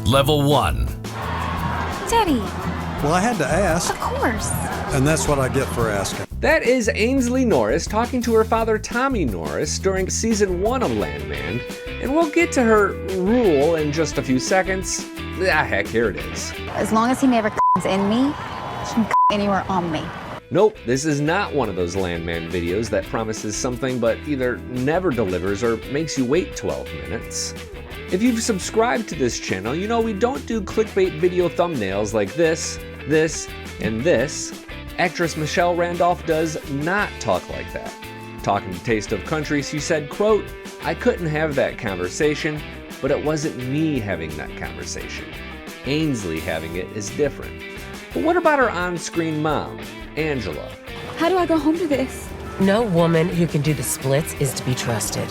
Level 1. Daddy. Well, I had to ask. Of course. And that's what I get for asking. That is Ainsley Norris talking to her father Tommy Norris during season 1 of Landman, and we'll get to her rule in just a few seconds. Heck, here it is. As long as he never in me, he can anywhere on me. Nope, this is not one of those Landman videos that promises something but either never delivers or makes you wait 12 minutes. If you've subscribed to this channel, you know we don't do clickbait video thumbnails like this, and this. Actress Michelle Randolph does not talk like that. Talking to Taste of Country, she said, quote, "I couldn't have that conversation, but it wasn't me having that conversation. Ainsley having it is different." But what about her on-screen mom, Angela? How do I go home to this? No woman who can do the splits is to be trusted.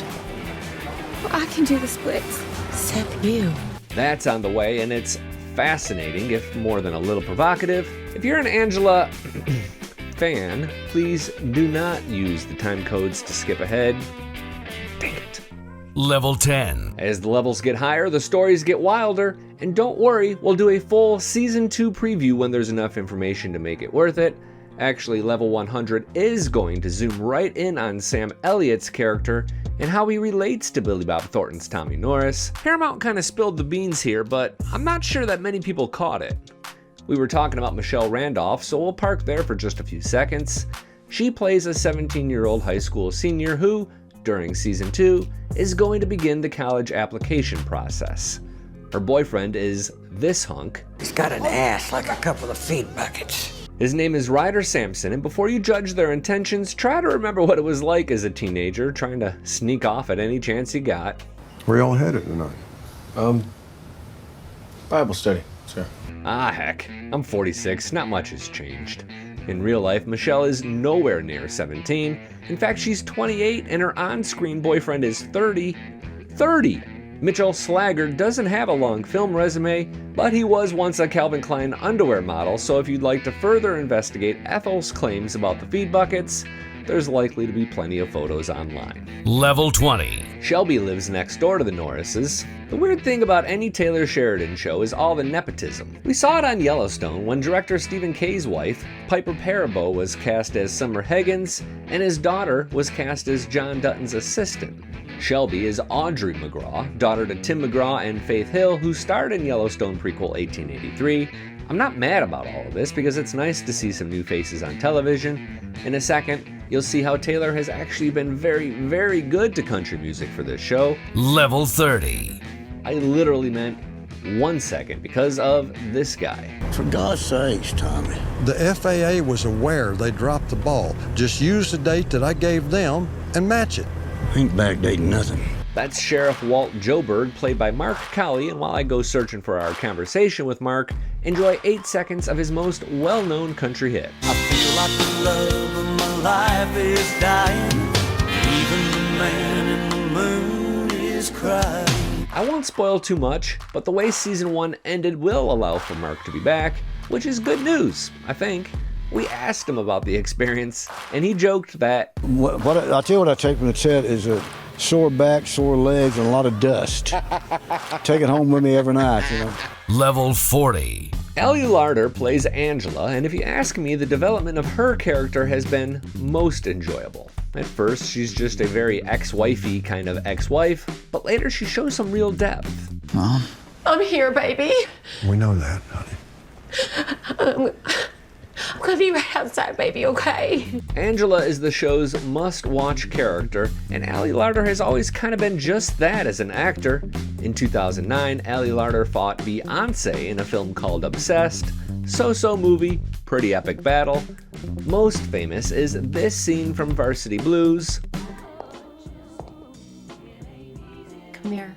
Well, I can do the splits. Except you. That's on the way, and it's fascinating, if more than a little provocative. If you're an Angela fan, please do not use the time codes to skip ahead. Dang it. Level 10. As the levels get higher, the stories get wilder, and don't worry, we'll do a full Season 2 preview when there's enough information to make it worth it. Actually, Level 100 is going to zoom right in on Sam Elliott's character and how he relates to Billy Bob Thornton's Tommy Norris. Paramount kind of spilled the beans here, but I'm not sure that many people caught it. We were talking about Michelle Randolph, so we'll park there for just a few seconds. She plays a 17-year-old high school senior who, during Season 2, is going to begin the college application process. Her boyfriend is this hunk. He's got an ass like a couple of feed buckets. His name is Ryder Sampson, and before you judge their intentions, try to remember what it was like as a teenager, trying to sneak off at any chance you got. Where y'all headed tonight? Bible study, sir. Ah, heck. I'm 46, not much has changed. In real life, Michelle is nowhere near 17. In fact, she's 28, and her on-screen boyfriend is 30. 30! Mitchell Slaggard doesn't have a long film resume, but he was once a Calvin Klein underwear model, so if you'd like to further investigate Ethel's claims about the feed buckets, there's likely to be plenty of photos online. Level 20. Shelby lives next door to the Norrises. The weird thing about any Taylor Sheridan show is all the nepotism. We saw it on Yellowstone when director Stephen Kay's wife, Piper Perabo, was cast as Summer Higgins, and his daughter was cast as John Dutton's assistant. Shelby is Audrey McGraw, daughter to Tim McGraw and Faith Hill, who starred in Yellowstone prequel 1883. I'm not mad about all of this because it's nice to see some new faces on television. In a second, you'll see how Taylor has actually been very, very good to country music for this show. Level 30. I literally meant 1 second because of this guy. For God's sakes, Tommy. The FAA was aware they dropped the ball. Just use the date that I gave them and match it. Ain't backdating nothing. That's Sheriff Walt Joberg, played by Mark Colley, and while I go searching for our conversation with Mark, enjoy 8 seconds of his most well-known country hit. I feel like the love of my life is dying. Even the man in the moon is crying. I won't spoil too much, but the way Season 1 ended will allow for Mark to be back, which is good news, I think. We asked him about the experience, and he joked that I'll tell you what I take from the set is a sore back, sore legs, and a lot of dust. Take it home with me every night, you know. Level 40. Elliott Larder plays Angela, and if you ask me, the development of her character has been most enjoyable. At first, she's just a very ex-wifey kind of ex-wife, but later she shows some real depth. Mom? I'm here, baby. We know that, honey. I'm gonna be right outside, baby, okay? Angela is the show's must-watch character, and Elliott Larder has always kind of been just that as an actor. In 2009, Elliott Larder fought Beyonce in a film called Obsessed. So-so movie, pretty epic battle. Most famous is this scene from Varsity Blues. Come here.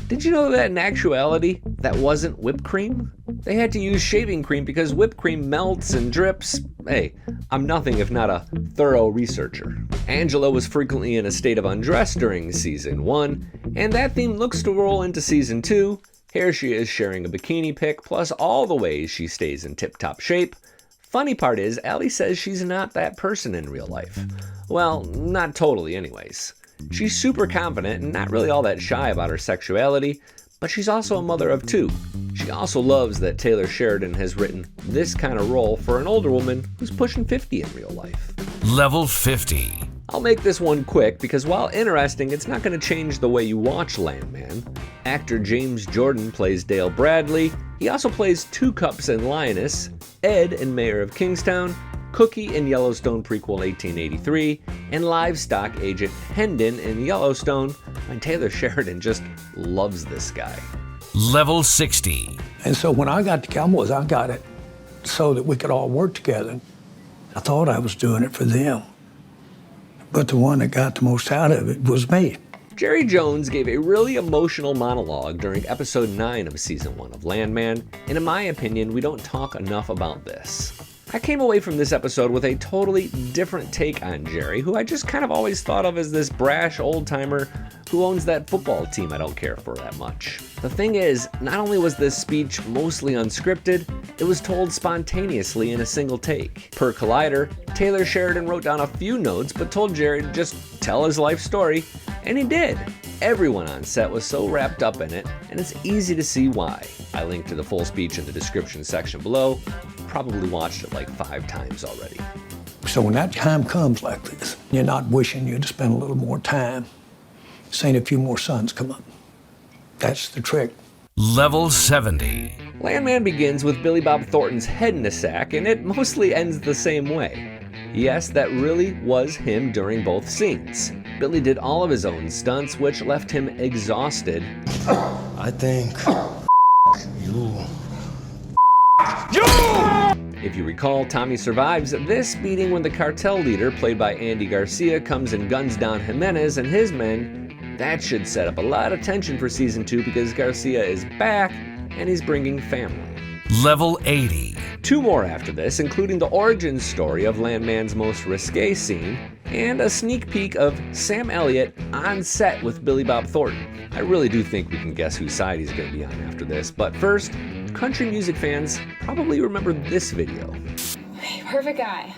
Did you know that in actuality, that wasn't whipped cream? They had to use shaving cream because whipped cream melts and drips. Hey, I'm nothing if not a thorough researcher. Angela was frequently in a state of undress during Season 1, and that theme looks to roll into Season 2. Here she is sharing a bikini pic, plus all the ways she stays in tip-top shape. Funny part is, Ellie says she's not that person in real life. Well, not totally anyways. She's super confident and not really all that shy about her sexuality, but she's also a mother of 2. She also loves that Taylor Sheridan has written this kind of role for an older woman who's pushing 50 in real life. Level 50. I'll make this one quick because while interesting, it's not going to change the way you watch Landman. Actor James Jordan plays Dale Bradley. He also plays Two Cups in Lioness, Ed in Mayor of Kingstown, Cookie in Yellowstone prequel 1883, and livestock agent Hendon in Yellowstone. And Taylor Sheridan just loves this guy. Level 60. And so when I got to Cowboys, I got it so that we could all work together. I thought I was doing it for them, but the one that got the most out of it was me. Jerry Jones gave a really emotional monologue during episode 9 of season 1 of Landman, and in my opinion, we don't talk enough about this. I came away from this episode with a totally different take on Jerry, who I just kind of always thought of as this brash old-timer who owns that football team I don't care for that much. The thing is, not only was this speech mostly unscripted, it was told spontaneously in a single take. Per Collider, Taylor Sheridan wrote down a few notes but told Jerry to just tell his life story, and he did. Everyone on set was so wrapped up in it, and it's easy to see why. I linked to the full speech in the description section below. Probably watched it like 5 times already. So when that time comes like this, you're not wishing you'd spend a little more time, seeing a few more suns come up. That's the trick. Level 70. Landman begins with Billy Bob Thornton's head in a sack, and it mostly ends the same way. Yes, that really was him during both scenes. Billy did all of his own stunts, which left him exhausted. I think you. If you recall, Tommy survives this beating when the cartel leader, played by Andy Garcia, comes and guns down Jimenez and his men. That should set up a lot of tension for season 2 because Garcia is back and he's bringing family. Level 80. 2 more after this, including the origin story of Landman's most risque scene and a sneak peek of Sam Elliott on set with Billy Bob Thornton. I really do think we can guess whose side he's going to be on after this, but first, country music fans probably remember this video. Perfect guy.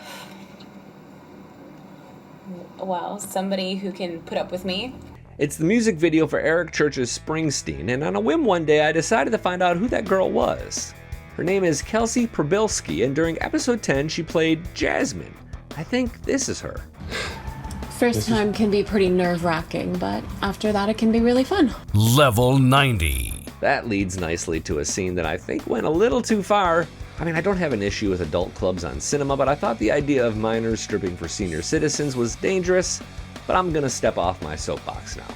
Well, somebody who can put up with me. It's the music video for Eric Church's Springsteen, and on a whim one day I decided to find out who that girl was. Her name is Kelsey Probylski, and during episode 10 she played Jasmine. I think this is her. First time can be pretty nerve-wracking, but after that it can be really fun. Level 90. That leads nicely to a scene that I think went a little too far. I mean, I don't have an issue with adult clubs on cinema, but I thought the idea of minors stripping for senior citizens was dangerous, but I'm gonna step off my soapbox now.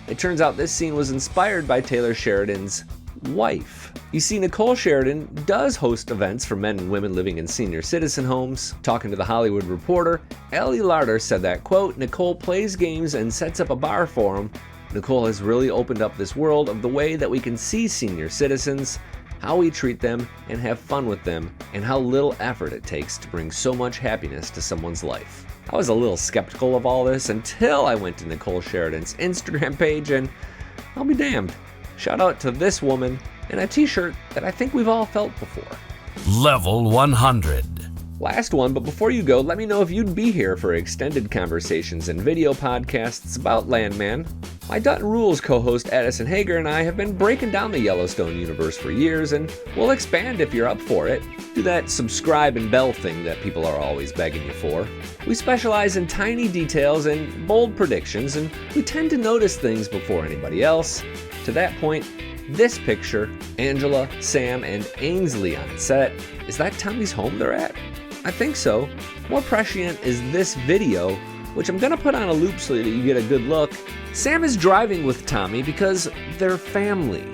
It turns out this scene was inspired by Taylor Sheridan's wife. You see, Nicole Sheridan does host events for men and women living in senior citizen homes. Talking to The Hollywood Reporter, Ellie Larder said that, quote, Nicole plays games and sets up a bar for them. Nicole has really opened up this world of the way that we can see senior citizens, how we treat them and have fun with them, and how little effort it takes to bring so much happiness to someone's life. I was a little skeptical of all this until I went to Nicole Sheridan's Instagram page, and I'll be damned. Shout out to this woman and a t-shirt that I think we've all felt before. Level 100. Last one, but before you go, let me know if you'd be here for extended conversations and video podcasts about Landman. My Dutton Rules co-host Addison Hager and I have been breaking down the Yellowstone universe for years, and we'll expand if you're up for it. Do that subscribe and bell thing that people are always begging you for. We specialize in tiny details and bold predictions, and we tend to notice things before anybody else. To that point, this picture, Angela, Sam, and Ainsley on set, is that Tommy's home they're at? I think so. More prescient is this video, which I'm gonna put on a loop so that you get a good look. Sam is driving with Tommy because they're family.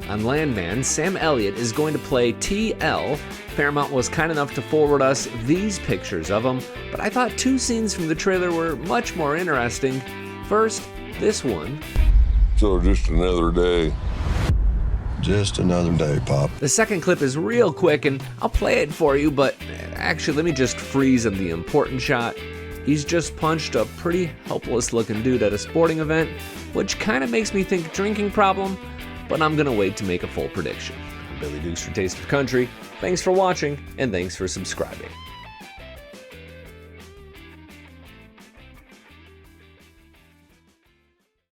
On Landman, Sam Elliott is going to play TL. Paramount was kind enough to forward us these pictures of him, but I thought 2 scenes from the trailer were much more interesting. First, this one. So just another day. Just another day, Pop. The second clip is real quick, and I'll play it for you, but actually let me just freeze on the important shot. He's just punched a pretty helpless-looking dude at a sporting event, which kind of makes me think drinking problem, but I'm gonna wait to make a full prediction. I'm Billy Dukes for Taste of Country. Thanks for watching, and thanks for subscribing.